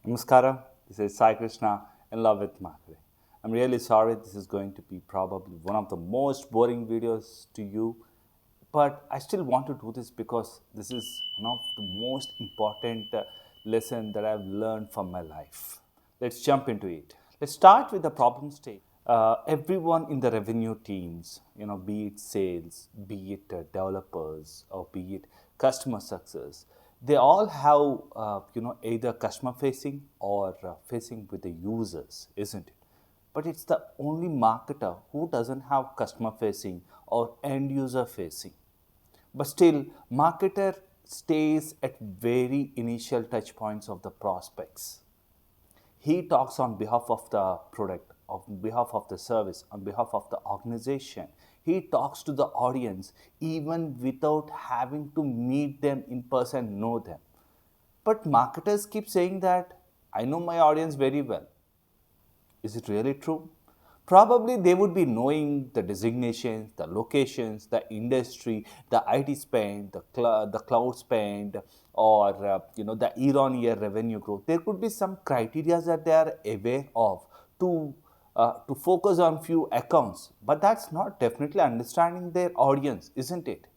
Namaskara, this is Sai Krishna in love with marketing. I'm really sorry this is going to be probably one of the most boring videos to you, but I still want to do this because this is one of the most important lesson that I've learned from my life. Let's jump into it. Let's start with the problem state. Everyone in the revenue teams, be it sales, be it developers, or be it customer success, they all have, either customer facing or facing with the users, isn't it? But it's the only marketer who doesn't have customer facing or end user facing. But still, marketer stays at very initial touch points of the prospects. He talks on behalf of the product, on behalf of the service, on behalf of the organization. He talks to the audience even without having to meet them in person, know them. But marketers keep saying that I know my audience very well. Is it really true? Probably they would be knowing the designations, the locations, the industry, the IT spend, the cloud spend, or the year-on-year revenue growth. There could be some criteria that they are aware of to focus on few accounts, but that's not definitely understanding their audience, isn't it?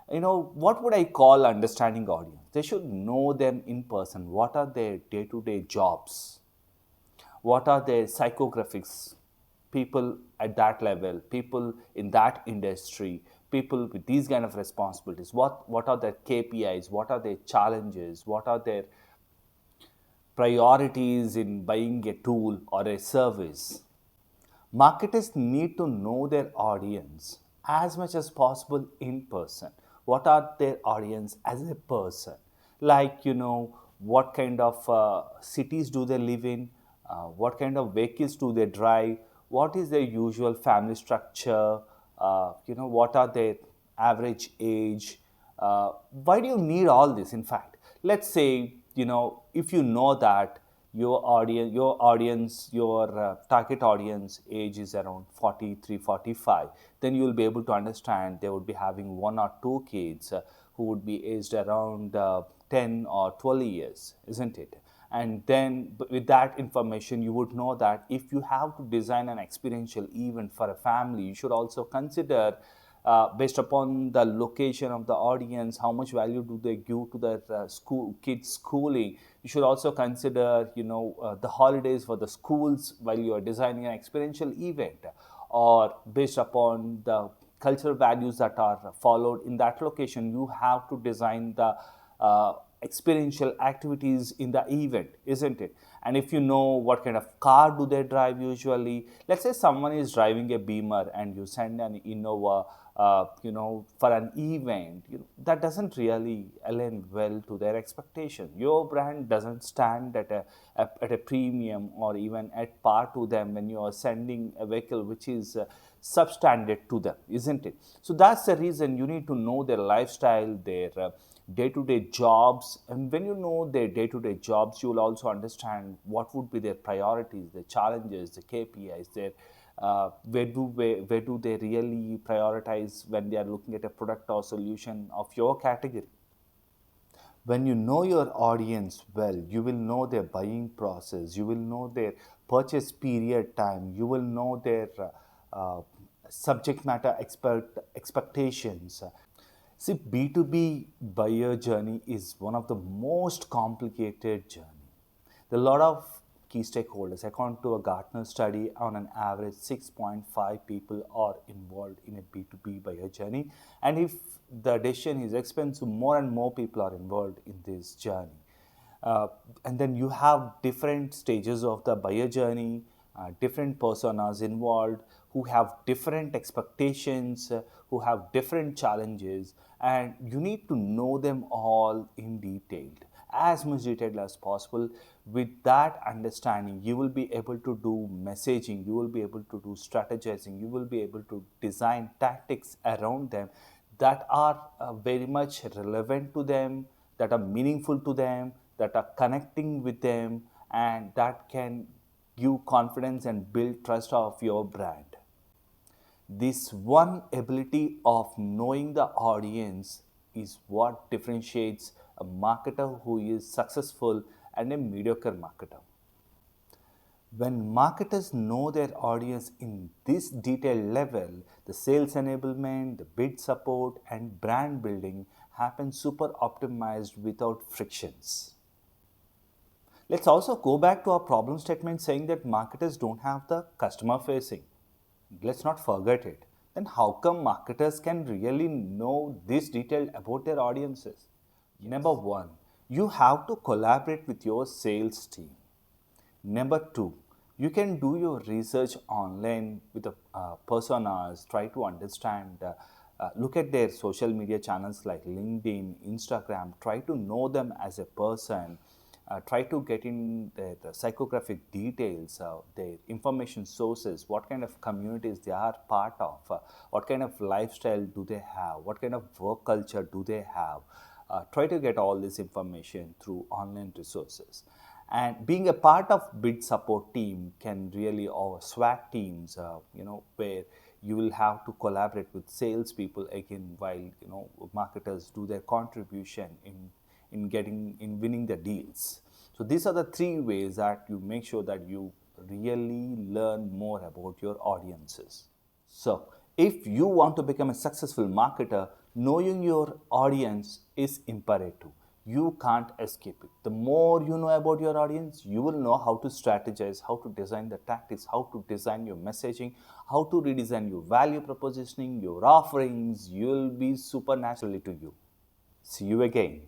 What would I call understanding audience? They should know them in person. What are their day-to-day jobs? What are their psychographics? People at that level, people in that industry, people with these kind of responsibilities. What are their KPIs? What are their challenges? What are their priorities in buying a tool or a service? Marketers need to know their audience as much as possible in person. What are their audience as a person? Like, what kind of cities do they live in? What kind of vehicles do they drive? What is their usual family structure? What are their average age? Why do you need all this? In fact, let's say, if you know that your target audience age is around 43, 45, then you will be able to understand they would be having one or two kids who would be aged around 10 or 12 years, isn't it? And then with that information, you would know that if you have to design an experiential event for a family, you should also consider, based upon the location of the audience, how much value do they give to their kids schooling. You should also consider, the holidays for the schools while you are designing an experiential event, or based upon the cultural values that are followed in that location, you have to design the experiential activities in the event, isn't it? And if you know what kind of car do they drive usually, let's say someone is driving a Beamer and you send an Innova, for an event, that doesn't really align well to their expectation. Your brand doesn't stand at a premium or even at par to them when you are sending a vehicle which is substandard to them, isn't it? So that's the reason you need to know their lifestyle, their day-to-day jobs. And when you know their day-to-day jobs, you will also understand what would be their priorities, their challenges, the KPIs, their where do they really prioritize when they are looking at a product or solution of your category. When you know your audience well, you will know their buying process, you will know their purchase period time, you will know their subject matter expectations. See, B2B buyer journey is one of the most complicated journey. There are a lot of key stakeholders. According to a Gartner study, on an average, 6.5 people are involved in a B2B buyer journey. And if the decision is expensive, more and more people are involved in this journey. And then you have different stages of the buyer journey, different personas involved who have different expectations, who have different challenges, and you need to know them all in detail, as much detail as possible. With that understanding, you will be able to do messaging, you will be able to do strategizing, you will be able to design tactics around them that are very much relevant to them, that are meaningful to them, that are connecting with them, and that can give confidence and build trust of your brand. This one ability of knowing the audience is what differentiates a marketer who is successful and a mediocre marketer. When marketers know their audience in this detailed level, the sales enablement, the bid support, and brand building happen super optimized without frictions. Let's also go back to our problem statement saying that marketers don't have the customer facing. Let's not forget it. Then how come marketers can really know this detail about their audiences? Number one, you have to collaborate with your sales team. Number two, you can do your research online with the personas, try to understand, look at their social media channels like LinkedIn, Instagram, try to know them as a person, try to get in the psychographic details, their information sources, what kind of communities they are part of, what kind of lifestyle do they have, what kind of work culture do they have. Try to get all this information through online resources. And being a part of bid support team can really, or SWAT teams, where you will have to collaborate with salespeople again while marketers do their contribution in winning the deals. So these are the three ways that you make sure that you really learn more about your audiences. So, if you want to become a successful marketer, knowing your audience is imperative. You can't escape it. The more you know about your audience, you will know how to strategize, how to design the tactics, how to design your messaging, how to redesign your value propositioning, your offerings. You'll be supernaturally to you. See you again.